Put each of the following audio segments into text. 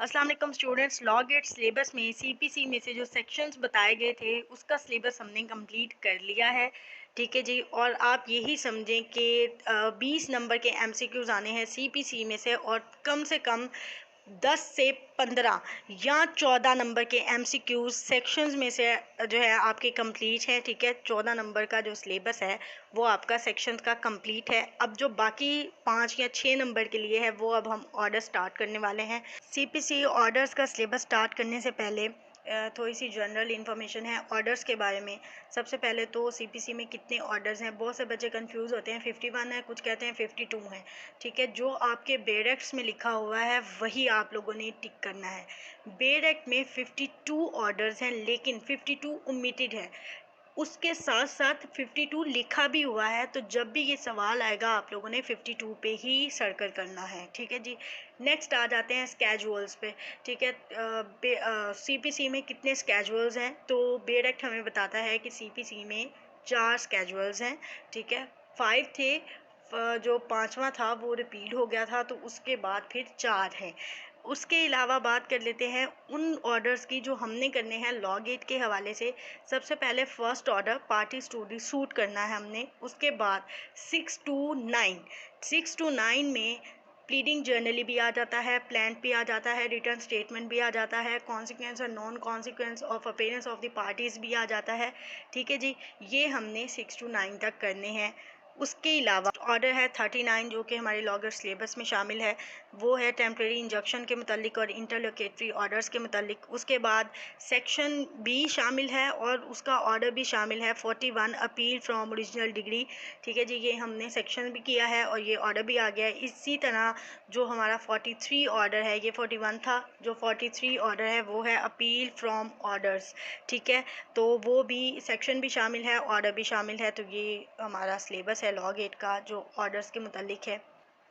अस्सलाम वालेकुम students. Law gate syllabus में सीपीसी में से जो सेक्शंस बताए गए थे उसका सिलेबस हमने कंप्लीट कर लिया है। ठीक है जी। और आप यही समझें कि 20 नंबर के एमसीक्यूज आने हैं सीपीसी में से, और कम से कम 10 से 15 या 14 नंबर के एमसीक्यूज सेक्शंस में से जो है आपके कंप्लीट हैं। ठीक है, 14 नंबर का जो सिलेबस है वो आपका सेक्शन का कंप्लीट है। अब जो बाकी 5 या 6 नंबर के लिए है वो अब हम ऑर्डर स्टार्ट करने वाले हैं। सीपीसी ऑर्डर्स का सिलेबस स्टार्ट करने से पहले थोड़ी सी जनरल इन्फॉर्मेशन है ऑर्डर्स के बारे में। सबसे पहले तो सीपीसी में कितने ऑर्डर्स हैं, बहुत से बच्चे कंफ्यूज होते हैं। 51 है, कुछ कहते हैं 52 है। ठीक है, जो आपके बेड एक्ट्स में लिखा हुआ है वही आप लोगों ने टिक करना है। बेड एक्ट में 52 ऑर्डर्स हैं, लेकिन 52 ओमिटेड है। उसके साथ साथ 52 लिखा भी हुआ है, तो जब भी ये सवाल आएगा आप लोगों ने 52 पे ही सर्कल करना है। ठीक है जी। नेक्स्ट आ जाते हैं स्केजुअल्स पे। ठीक है, सीपीसी में कितने स्केजुअल्स हैं, तो बेड एक्ट हमें बताता है कि सीपीसी में 4 स्केजुअल्स हैं। ठीक है, 5 थे, जो पांचवा था वो रिपीट हो गया था, तो उसके बाद फिर 4 हैं। उसके अलावा बात कर लेते हैं उन ऑर्डर्स की जो हमने करने हैं लॉ गेट के हवाले से। सबसे पहले first order party sturdy suit करना है हमने। उसके बाद 6 to 9 में प्लीडिंग जर्नली भी आ जाता है, प्लान भी आ जाता है, रिटर्न स्टेटमेंट भी आ जाता है, कॉन्सिक्वेंस और non consequence of appearance of the parties भी आ जाता है। ठीक है जी, ये हमने 6 to 9 तक करने हैं। उसके अलावा ऑर्डर है 39 जो कि हमारे लॉगर सिलेबस में शामिल है। वो है टेम्प्रेरी इंजक्शन के मतलब और इंटरलोकेटरी ऑर्डर्स के मतलब। उसके बाद सेक्शन बी शामिल है और उसका ऑर्डर भी शामिल है 41 अपील फ्रॉम ओरिजिनल डिग्री। ठीक है जी, ये हमने सेक्शन भी किया है और ये ऑर्डर भी आ गया है। इसी तरह जो हमारा 43 ऑर्डर है, ये 41 था, जो 43 ऑर्डर है वो है अपील फ्रॉम ऑर्डर्स। ठीक है, तो वो भी सेक्शन भी शामिल है, ऑर्डर भी शामिल है। तो ये हमारा सिलेबस है लॉ गेट का जो ऑर्डर्स के मुतालिक है।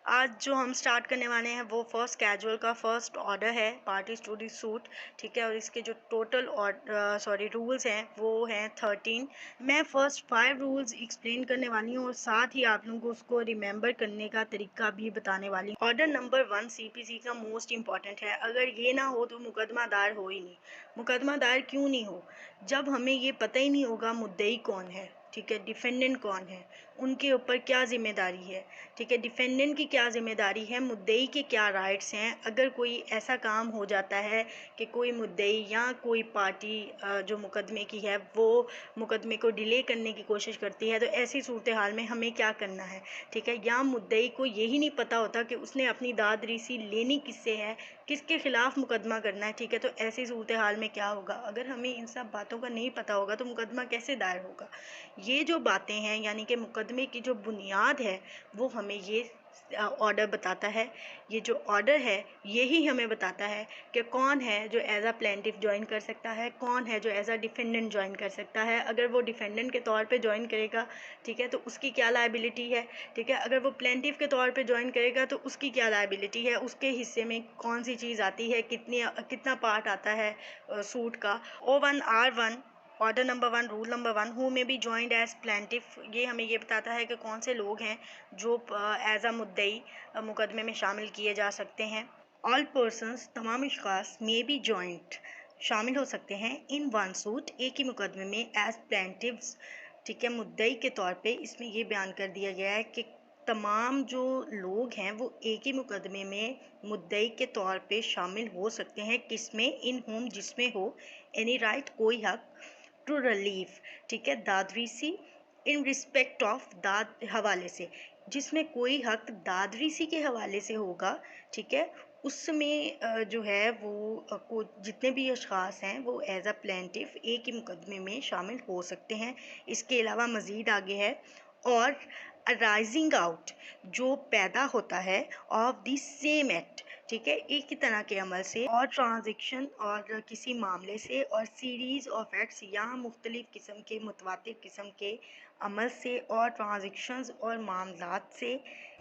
आज जो हम स्टार्ट करने वाले हैं वो फर्स्ट कैजुअल का फर्स्ट ऑर्डर है पार्टी स्टूडी सूट। ठीक है, और इसके जो टोटल रूल्स हैं वो हैं 13। मैं फर्स्ट 5 रूल्स एक्सप्लेन करने वाली हूँ और साथ ही आप लोगों को उसको रिमेंबर करने का तरीका भी बताने वाली हूँ। ऑर्डर नंबर 1 सीपीसी का मोस्ट इम्पॉर्टेंट है। अगर ये ना हो तो मुकदमा दायर हो ही नहीं। मुकदमा दायर क्यों नहीं हो? जब हमें ये पता ही नहीं होगा मुद्दई कौन है, ठीक है, डिफेंडेंट कौन है, उनके ऊपर क्या जिम्मेदारी है। ठीक है, डिफेंडेंट की क्या जिम्मेदारी है, मुद्दई के क्या राइट्स हैं। अगर कोई ऐसा काम हो जाता है कि कोई मुद्दई या कोई पार्टी जो मुकदमे की है वो मुकदमे को डिले करने की कोशिश करती है, तो ऐसी सूरत हाल में हमें क्या करना है। ठीक है, या मुद्दई को यही नहीं पता होता कि उसने अपनी दाद रीसी लेनी किससे है, किसके खिलाफ मुकदमा करना है। ठीक है, तो ऐसी सूरत हाल में क्या होगा, अगर हमें इन सब बातों का नहीं पता होगा तो मुकदमा कैसे दायर होगा। ये जो बातें हैं यानी कि मुकदमे की जो बुनियाद है वो हमें ये ऑर्डर बताता है। ये जो ऑर्डर है यही हमें बताता है कि कौन है जो एज अ प्लेंटिफ ज्वाइन कर सकता है, कौन है जो एज अ डिफेंडेंट ज्वाइन कर सकता है। अगर वो डिफेंडेंट के तौर पे ज्वाइन करेगा, ठीक है, तो उसकी क्या लायबिलिटी है। ठीक है, अगर वो प्लेंटिफ के तौर पे ज्वाइन करेगा तो उसकी क्या लायबिलिटी है, उसके हिस्से में कौन सी चीज़ आती है, कितना पार्ट आता है सूट का। O1R1 order number 1 rule number 1 who में बी जॉइंड एज प्लेंटिफ, ये हमें ये बताता है कि कौन से लोग हैं जो एज अ मुद्दई मुकदमे में शामिल किए जा सकते हैं। ऑल पर्सनस, तमाम अशखास मे बी जॉइंट, शामिल हो सकते हैं इन वन सूट, एक ही मुकदमे में एज प्लेंटिव्स। ठीक है, मुद्दई के तौर पे इसमें ये बयान कर दिया गया है कि तमाम जो लोग हैं वो एक ही मुकदमे में मुद्दई के तौर पे शामिल हो सकते हैं। किसमें? इन होम, जिसमें हो एनी राइट, कोई हक, टू रिलीफ, ठीक है, दादरीसी, इन रिस्पेक्ट ऑफ दाद, हवाले से, जिसमें कोई हक दादरीसी के हवाले से होगा। ठीक है, उसमें जो है वो को जितने भी अशखास हैं वो एज अ प्लेंटिफ एक ही मुकदमे में शामिल हो सकते हैं। इसके अलावा मज़ीद आगे है, और अराइजिंग आउट, जो पैदा होता है ऑफ द सेम एक्ट, ठीक है, एक ही तरह के अमल से, और ट्रांजेक्शन, और किसी मामले से, और सीरीज़ ऑफ एक्ट्स या मुख्तलिफ़ किस्म के मुतवातिर किस्म के अमल से और ट्रांजेक्शन्स और मामलात से।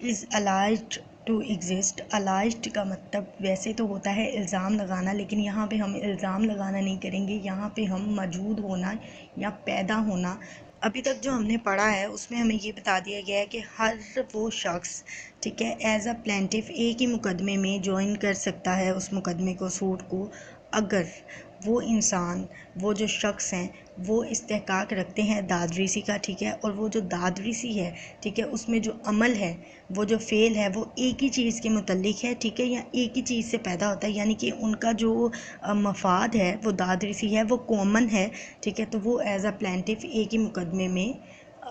इज़ अलाइज्ड टू एग्जिस्ट, अलाइज्ड का मतलब वैसे तो होता है इल्ज़ाम लगाना, लेकिन यहाँ पे हम इल्ज़ाम लगाना नहीं करेंगे, यहाँ पे हम मौजूद होना या पैदा होना। अभी तक जो हमने पढ़ा है उसमें हमें ये बता दिया गया है कि हर वो शख्स ठीक है, एज अ प्लेंटिफ एक ही मुकदमे में ज्वाइन कर सकता है उस मुकदमे को, सूट को, अगर वो इंसान, वो जो शख्स हैं, वो इस्तेहकाक रखते हैं दादरीसी का। ठीक है, और वो जो दादरीसी है, ठीक है, उसमें जो अमल है, वो जो फ़ेल है, वो एक ही चीज़ के मुतल्लिक है। ठीक है, या एक ही चीज़ से पैदा होता है, यानी कि उनका जो मफाद है वो दादरीसी है, वो कॉमन है। ठीक है, तो वो एज अ प्लेंटिफ एक ही मुकदमे में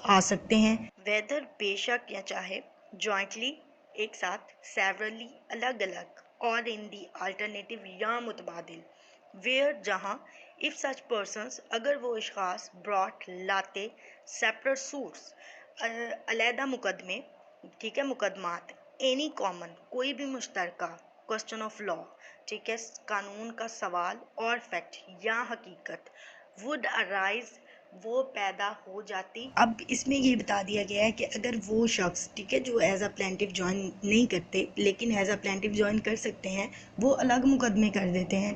आ सकते हैं, वेदर बेशक या चाहे जॉइंटली, एक साथ, सेवरली, अलग अलग, और इन दी अल्टरनेटिव या मुतबादिल, वेयर जहाँ, इफ़ सच पर्सनस, अगर वो अशखास, ब्रॉट लाते, सेपरेट सूट्स, अलहदा मुकदमे, ठीक है, मुकदमात, एनी कॉमन, कोई भी मुश्तरका, क्वेश्चन ऑफ लॉ, ठीक है, कानून का सवाल, और फैक्ट या हकीकत, वुड अराइज, वो पैदा हो जाती। अब इसमें ये बता दिया गया है कि अगर वो शख्स, ठीक है, जो एज अ प्लेंटिफ ज्वाइन नहीं करते लेकिन एज अ प्लेंटिफ ज्वाइन कर सकते हैं, वो अलग मुकदमे कर देते हैं,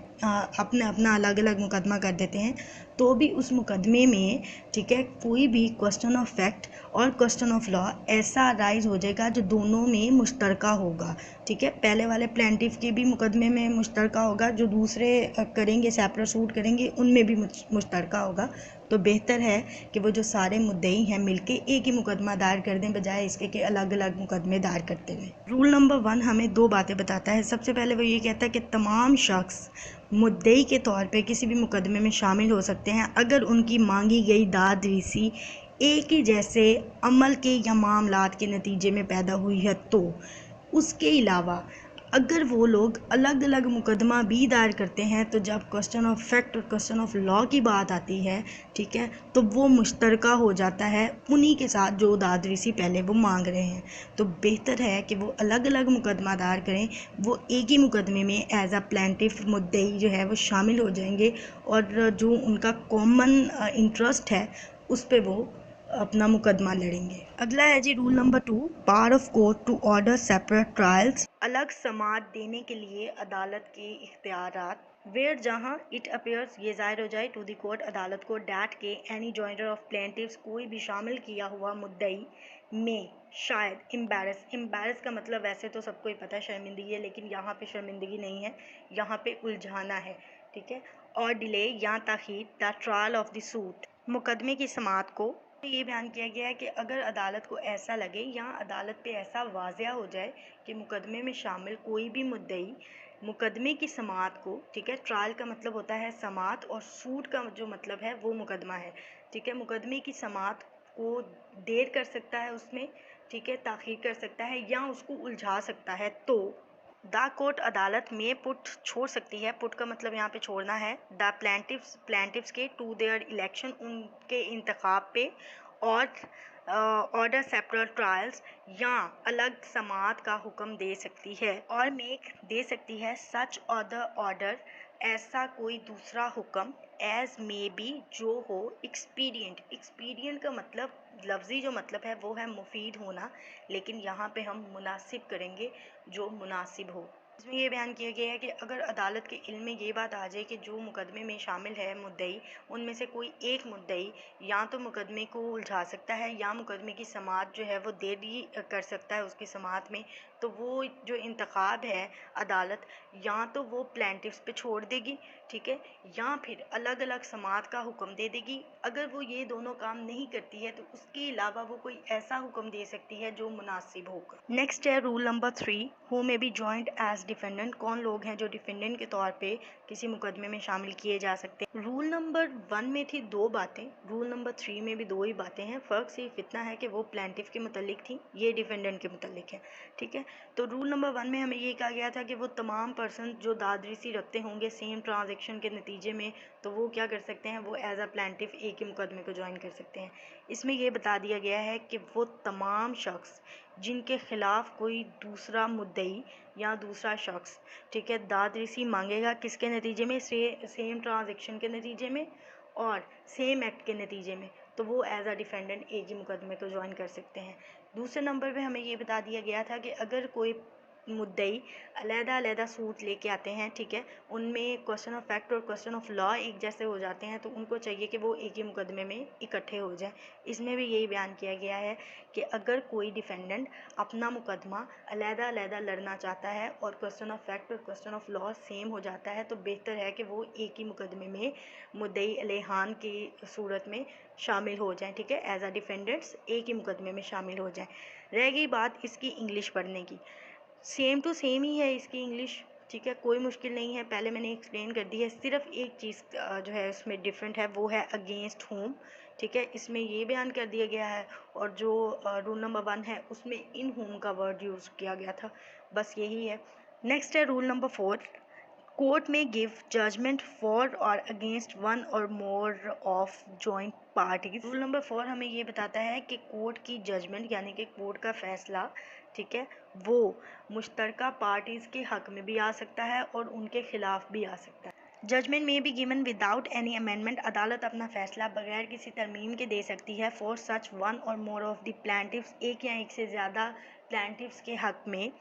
अपना अपना अलग अलग मुकदमा कर देते हैं, तो भी उस मुकदमे में, ठीक है, कोई भी क्वेश्चन ऑफ फैक्ट और क्वेश्चन ऑफ लॉ ऐसा राइज हो जाएगा जो दोनों में मुश्तरका होगा। ठीक है, पहले वाले प्लेंटिफ के भी मुकदमे में मुश्तरका होगा, जो दूसरे करेंगे, सेपरेट सूट करेंगे, उनमें भी मुश्तरका होगा। तो बेहतर है कि वो जो सारे मुद्दई हैं मिलके एक ही मुकदमा दायर कर दें, बजाय इसके कि अलग अलग मुकदमे दायर करते रहें। रूल नंबर 1 हमें 2 बातें बताता है। सबसे पहले वो ये कहता है कि तमाम शख्स मुद्दई के तौर पे किसी भी मुकदमे में शामिल हो सकते हैं अगर उनकी मांगी गई दादरीसी एक ही जैसे अमल के या मामलात के नतीजे में पैदा हुई है। तो उसके अलावा अगर वो लोग अलग अलग मुकदमा भी दायर करते हैं, तो जब क्वेश्चन ऑफ फैक्ट और क्वेश्चन ऑफ लॉ की बात आती है, ठीक है, तो वो मुश्तरका हो जाता है उन्हीं के साथ जो दादरीसी पहले वो मांग रहे हैं। तो बेहतर है कि वो अलग अलग मुकदमा दायर करें, वो एक ही मुकदमे में एज अ प्लेंटिफ मुद्दई जो है वो शामिल हो जाएंगे, और जो उनका कॉमन इंटरेस्ट है उस पर वो अपना मुकदमा लड़ेंगे। अगला है जी rule number 2, power of court to order separate trials, अलग समात देने के लिए अदालत के इख्तियारात, वेयर जहाँ इट अपेयर्स, ये जाहिर हो जाए, टू द कोर्ट, अदालत को, डैट के एनी जॉइंटर ऑफ प्लेंटिव्स, कोई भी शामिल किया हुआ मुद्दई में शायद एम्बैरस का मतलब वैसे तो सबको ही पता है शर्मिंदगी है, लेकिन यहाँ पे शर्मिंदगी नहीं है, यहाँ पे उलझाना है। ठीक है, और डिले या ताख़ीर the trial of the suit, मुकदमे की समात को। ये बयान किया गया है कि अगर अदालत को ऐसा लगे या अदालत पे ऐसा वाज़िया हो जाए कि मुकदमे में शामिल कोई भी मुद्दई मुकदमे की समात को, ठीक है, ट्रायल का मतलब होता है समात, और सूट का जो मतलब है वो मुकदमा है। ठीक है, मुकदमे की समात को देर कर सकता है उसमें, ठीक है, ताख़ीर कर सकता है या उसको उलझा सकता है। तो द कोर्ट, अदालत में पुट, छोड़ सकती है, पुट का मतलब यहाँ पे छोड़ना है, द प्लेंटिव्स के टू देयर इलेक्शन, उनके इंतखाब पे, और ऑर्डर सेपरेट ट्रायल्स, या अलग समात का हुक्म दे सकती है, और मेक दे सकती है सच अदर ऑर्डर, ऐसा कोई दूसरा हुक्म, एज मे बी, जो हो, एक्सपीडियंट का मतलब, लफ्ज़ी जो मतलब है वो है मुफीद होना, लेकिन यहाँ पे हम मुनासिब करेंगे, जो मुनासिब हो। इसमें ये बयान किया गया है कि अगर अदालत के इल्म में ये बात आ जाए कि जो मुकदमे में शामिल है मुद्दई, उनमें से कोई एक मुद्दई या तो मुकदमे को उलझा सकता है या मुकदमे की समात जो है वो देरी कर सकता है उसकी समात में, तो वो जो इंतखाब है अदालत, या तो वो प्लेंटिफ्स पे छोड़ देगी, ठीक है, या फिर अलग अलग समात का हुक्म दे देगी। अगर वो ये दोनों काम नहीं करती है तो उसके अलावा वो कोई ऐसा हुक्म दे सकती है जो मुनासिब होगा। नेक्स्ट है rule number 3, who may be joint as defendant, कौन लोग हैं जो डिफेंडेंट के तौर पे किसी मुकदमे में शामिल किए जा सकते हैं। रूल नंबर 1 में थी 2 बातें, रूल नंबर 3 में भी 2 ही बातें हैं, फ़र्क सिर्फ इतना है कि वो प्लेंटिफ के मुतल्लिक थी, ये डिफेंडेंट के मुतल्लिक है। ठीक है, तो रूल नंबर 1 में हमें ये कहा गया था कि वो तमाम पर्सन जो दादरीसी रखते होंगे सेम ट्रांजेक्शन के नतीजे में, तो वो क्या कर सकते हैं, वो एज अ प्लेंटिफ एक ही मुकदमे को ज्वाइन कर सकते हैं। इसमें ये बता दिया गया है कि वो तमाम शख्स जिनके खिलाफ कोई दूसरा मुद्दई या दूसरा शख्स, ठीक है, दादरीसी मांगेगा, किसके नतीजे में, सेम ट्रांजेक्शन के नतीजे में और सेम एक्ट के नतीजे में, तो वो एज अ डिफेंडेंट एक ही मुकदमे को ज्वाइन कर सकते हैं। दूसरे नंबर पे हमें ये बता दिया गया था कि अगर कोई मुद्दई अलग-अलग सूट लेके आते हैं, ठीक है, उनमें क्वेश्चन ऑफ फैक्ट और क्वेश्चन ऑफ लॉ एक जैसे हो जाते हैं, तो उनको चाहिए कि वो एक ही मुकदमे में इकट्ठे हो जाएं। इसमें भी यही बयान किया गया है कि अगर कोई डिफेंडेंट अपना मुकदमा अलग-अलग लड़ना चाहता है और क्वेश्चन ऑफ फैक्ट और क्वेश्चन ऑफ लॉ सेम हो जाता है, तो बेहतर है कि वो एक ही मुकदमे में मुद्दई अलैहान की सूरत में शामिल हो जाएं, ठीक है, एज अ डिफेंडेंट्स एक ही मुकदमे में शामिल हो जाएं। रह गई बात इसकी इंग्लिश पढ़ने की, सेम टू सेम ही है इसकी इंग्लिश, ठीक है, कोई मुश्किल नहीं है, पहले मैंने एक्सप्लेन कर दी है। सिर्फ एक चीज़ जो है इसमें डिफरेंट है, वो है अगेंस्ट होम, ठीक है, इसमें ये बयान कर दिया गया है, और जो रूल नंबर 1 है उसमें इन होम का वर्ड यूज़ किया गया था, बस यही है। नेक्स्ट है रूल नंबर 4, कोर्ट में गिव जजमेंट फॉर और against one or more of joint parties. Rule number 4 हमें ये बताता है कि कोर्ट की जजमेंट यानी कि कोर्ट का फैसला, ठीक है, वो मुश्तरका पार्टीज़ के हक में भी आ सकता है और उनके खिलाफ भी आ सकता है। जजमेंट में भी गिवन विदाउट एनी अमेंडमेंट, अदालत अपना फैसला बगैर किसी तरमीम के दे सकती है for such one or more of the प्लेंटिफ्स, एक या एक से ज़्यादा प्लेंटिफ्स के हक में,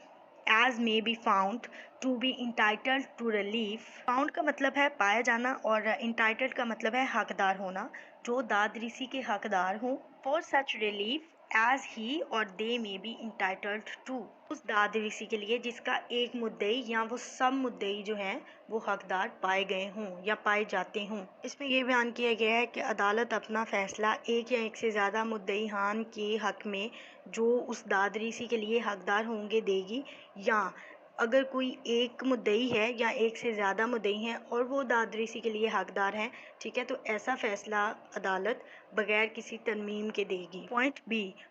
as may be found to be entitled to relief। Found का मतलब है पाया जाना और entitled का मतलब है हकदार होना, जो दादरीसी के हकदार हों। for such relief as he or they may be entitled to, उस दादरीसी के लिए जिसका एक मुद्दई या वो सब मुद्दई जो हैं वो हकदार पाए गए हों या पाए जाते हों। इसमें ये बयान किया गया है कि अदालत अपना फैसला एक या एक से ज़्यादा मुद्दईहान के हक में जो उस दादरीसी के लिए हकदार होंगे देगी, या अगर कोई एक मुद्दई है या एक से ज़्यादा मुद्दई हैं और वो दादरीसी के लिए हकदार हैं, ठीक है, तो ऐसा फ़ैसला अदालत बगैर किसी तरमीम के देगी।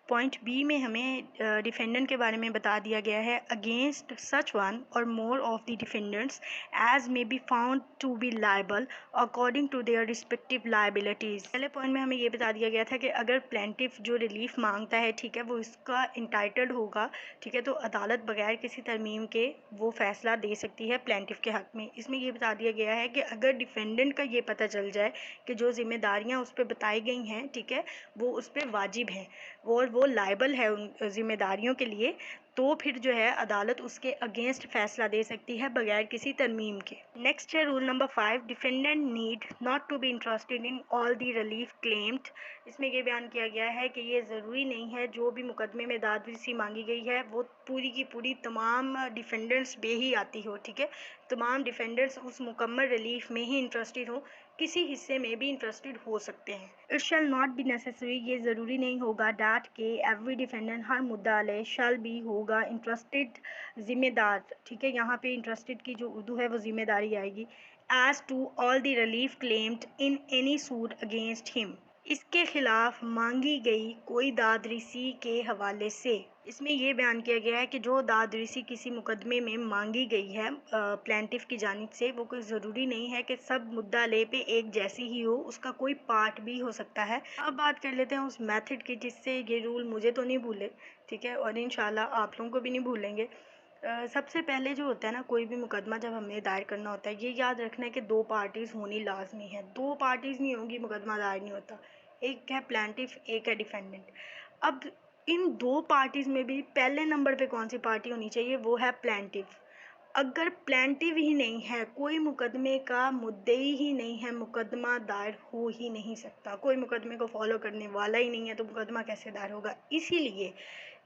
पॉइंट बी में हमें डिफेंडेंट के बारे में बता दिया गया है, against such one or more of the defendants as may be found to be liable according to their respective liabilities. पहले पॉइंट में हमें ये बता दिया गया था कि अगर प्लेंटिफ जो रिलीफ मांगता है, ठीक है, वो इसका इंटाइटल्ड होगा, ठीक है, तो अदालत बगैर किसी तरमीम के वो फैसला दे सकती है प्लेंटिफ के हक में। इसमें ये बता दिया गया है कि अगर डिफेंडेंट का ये पता चल जाए कि जो जिम्मेदारियां उस पर बताई गई हैं, ठीक है, वो उस पर वाजिब हैं और वो लायबल है उन जिम्मेदारियों के लिए, तो फिर जो है अदालत उसके अगेंस्ट फैसला दे सकती है बगैर किसी तरमीम के। नेक्स्ट है rule number 5, defendant need not to be interested in all the relief claimed. इसमें ये बयान किया गया है कि ये ज़रूरी नहीं है जो भी मुकदमे में दादरसी मांगी गई है वो पूरी की पूरी तमाम डिफेंडेंट्स पे ही आती हो, ठीक है, तमाम डिफेंडेंट्स उस मुकम्मल रिलीफ में ही इंटरेस्टेड हो, किसी हिस्से में भी इंटरेस्टेड हो सकते हैं। It shall not be necessary, ये ज़रूरी नहीं होगा, डैट के एवरी डिफेंडेंट हर मुद्दा ले शैल बी होगा इंटरेस्टेड जिम्मेदार, ठीक है, यहाँ पे इंटरेस्टेड की जो उर्दू है वो जिम्मेदारी आएगी, as to all the relief claimed in any suit against him, इसके खिलाफ मांगी गई कोई दादरसी के हवाले से। इसमें ये बयान किया गया है कि जो दादरसी किसी मुकदमे में मांगी गई है प्लेंटिफ की जानिब से, वो कोई ज़रूरी नहीं है कि सब मुद्दा ले पे एक जैसी ही हो, उसका कोई पार्ट भी हो सकता है। अब बात कर लेते हैं उस मेथड की जिससे ये रूल मुझे तो नहीं भूले, ठीक है, और इंशाल्लाह आप लोगों को भी नहीं भूलेंगे। सबसे पहले जो होता है ना, कोई भी मुकदमा जब हमें दायर करना होता है, ये याद रखना है कि 2 पार्टीज़ होनी लाजमी है, 2 पार्टीज़ नहीं होंगी मुकदमा दायर नहीं होता, एक है प्लेंटिफ एक है डिफेंडेंट। अब इन 2 पार्टीज़ में भी पहले नंबर पे कौन सी पार्टी होनी चाहिए, वो है प्लेंटिफ। अगर प्लेंटिव ही नहीं है, कोई मुकदमे का मुद्दई ही नहीं है, मुकदमा दायर हो ही नहीं सकता, कोई मुकदमे को फॉलो करने वाला ही नहीं है, तो मुकदमा कैसे दायर होगा। इसीलिए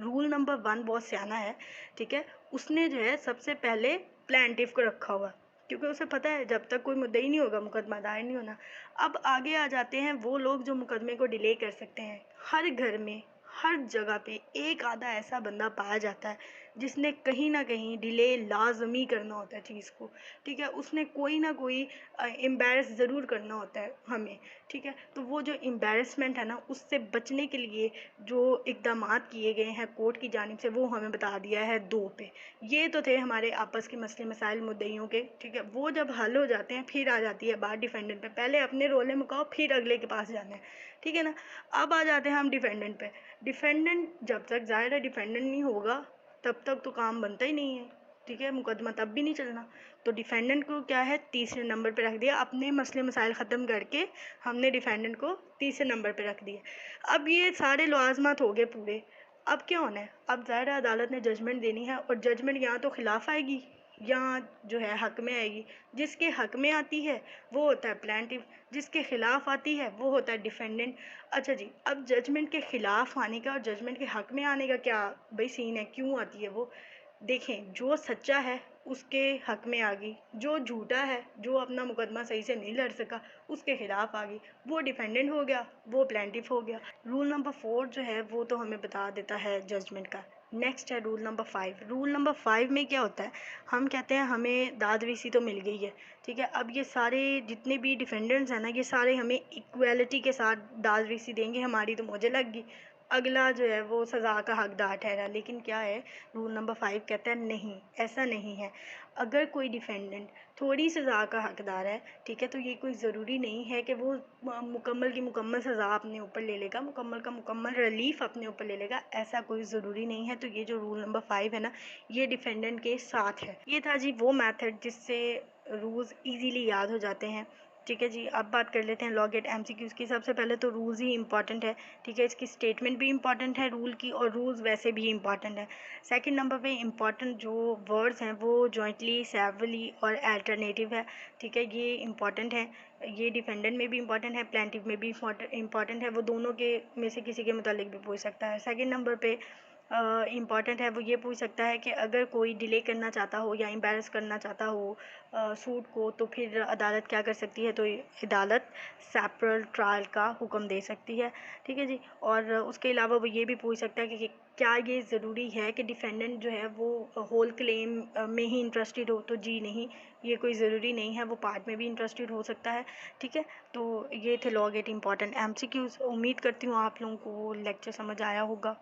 रूल नंबर 1 बहुत सियाना है, ठीक है, उसने जो है सबसे पहले प्लेंटिफ को रखा हुआ, क्योंकि उसे पता है जब तक कोई मुद्दई नहीं होगा मुकदमा दायर नहीं होना। अब आगे आ जाते हैं वो लोग जो मुकदमे को डिले कर सकते हैं। हर घर में हर जगह पे एक आधा ऐसा बंदा पाया जाता है जिसने कहीं ना कहीं डिले लाजमी करना होता है चीज़ को, ठीक है, उसने कोई ना कोई एम्बेरस ज़रूर करना होता है हमें, ठीक है, तो वो जो एम्बेरसमेंट है ना, उससे बचने के लिए जो इकदाम किए गए हैं कोर्ट की जानिब से, वो हमें बता दिया है 2 पे। ये तो थे हमारे आपस के मसले मसाइल मुद्दइयों के, ठीक है, वो जब हल हो जाते हैं फिर आ जाती है बात डिफेंडेंट पे, पहले अपने रोले मुकाओ फिर अगले के पास जाना है, ठीक है ना। अब आ जाते हैं हम डिफेंडेंट पे। डिफेंडेंट जब तक ज़ाहिर है डिफेंडेंट नहीं होगा तब तक तो काम बनता ही नहीं है, ठीक है, मुकदमा तब भी नहीं चलना, तो डिफेंडेंट को क्या है तीसरे नंबर पे रख दिया, अपने मसले मसाइल ख़त्म करके हमने डिफेंडेंट को तीसरे नंबर पे रख दिया। अब ये सारे लवाजमात हो गए पूरे, अब क्या होना है, अब ज़ाहिर है अदालत ने जजमेंट देनी है और जजमेंट यहाँ तो खिलाफ आएगी या जो है हक में आएगी। जिसके हक में आती है वो होता है प्लेंटिफ, जिसके खिलाफ आती है वो होता है डिफेंडेंट। अच्छा जी, अब जजमेंट के खिलाफ आने का और जजमेंट के हक में आने का क्या भाई सीन है, क्यों आती है वो? देखें, जो सच्चा है उसके हक में आ गई, जो झूठा है, जो अपना मुकदमा सही से नहीं लड़ सका, उसके खिलाफ आ गई, वो डिफेंडेंट हो गया, वो प्लेंटिफ हो गया। रूल नंबर 4 जो है वो तो हमें बता देता है जजमेंट का। नेक्स्ट है रूल नंबर 5। रूल नंबर 5 में क्या होता है, हम कहते हैं हमें दाद वीसी तो मिल गई है, ठीक है। अब ये सारे जितने भी डिफेंडेंट्स हैं ना, ये सारे हमें इक्वालिटी के साथ दाद वीसी देंगे, हमारी तो मौजे लग गई, अगला जो है वो सज़ा का हकदार ठहरा। लेकिन क्या है, रूल नंबर 5 कहता है नहीं, ऐसा नहीं है। अगर कोई डिफेंडेंट थोड़ी सज़ा का हकदार है, ठीक है, तो ये कोई ज़रूरी नहीं है कि वो मुकम्मल की मुकम्मल सज़ा अपने ऊपर ले लेगा, मुकम्मल का मुकम्मल रिलीफ अपने ऊपर ले लेगा, ऐसा कोई ज़रूरी नहीं है। तो ये जो रूल नंबर 5 है ना, ये डिफेंडेंट के साथ है। ये था जी वो मेथड जिससे रूल्स ईजीली याद हो जाते हैं, ठीक है जी। अब बात कर लेते हैं लॉ गेट एमसीक्यूज़ की। सबसे पहले तो रूल्स ही इंपॉर्टेंट है, ठीक है, इसकी स्टेटमेंट भी इंपॉर्टेंट है रूल की, और रूल्स वैसे भी इंपॉर्टेंट है। सेकंड नंबर पे इंपॉर्टेंट जो वर्ड्स हैं वो जॉइंटली, सेवरली और अल्टरनेटिव है, ठीक है, ये इंपॉर्टेंट है। ये डिफेंडेंट में भी इंपॉर्टेंट है, प्लेंटिफ में भी इंपॉर्टेंट है, वो दोनों के में से किसी के मुतालिक भी पूछ सकता है। सेकंड नंबर पे इम्पॉर्टेंट है, वो ये पूछ सकता है कि अगर कोई डिले करना चाहता हो या एम्बेरस करना चाहता हो सूट को, तो फिर अदालत क्या कर सकती है, तो अदालत सेपरल ट्रायल का हुक्म दे सकती है, ठीक है जी। और उसके अलावा वो ये भी पूछ सकता है कि क्या ये ज़रूरी है कि डिफेंडेंट जो है वो होल क्लेम में ही इंटरेस्टेड हो, तो जी नहीं, ये कोई ज़रूरी नहीं है, वो पार्ट में भी इंटरेस्टेड हो सकता है, ठीक है। तो ये थे लॉ गेट इंपॉर्टेंट एमसीक्यूज़। उम्मीद करती हूँ आप लोगों को लेक्चर समझ आया होगा।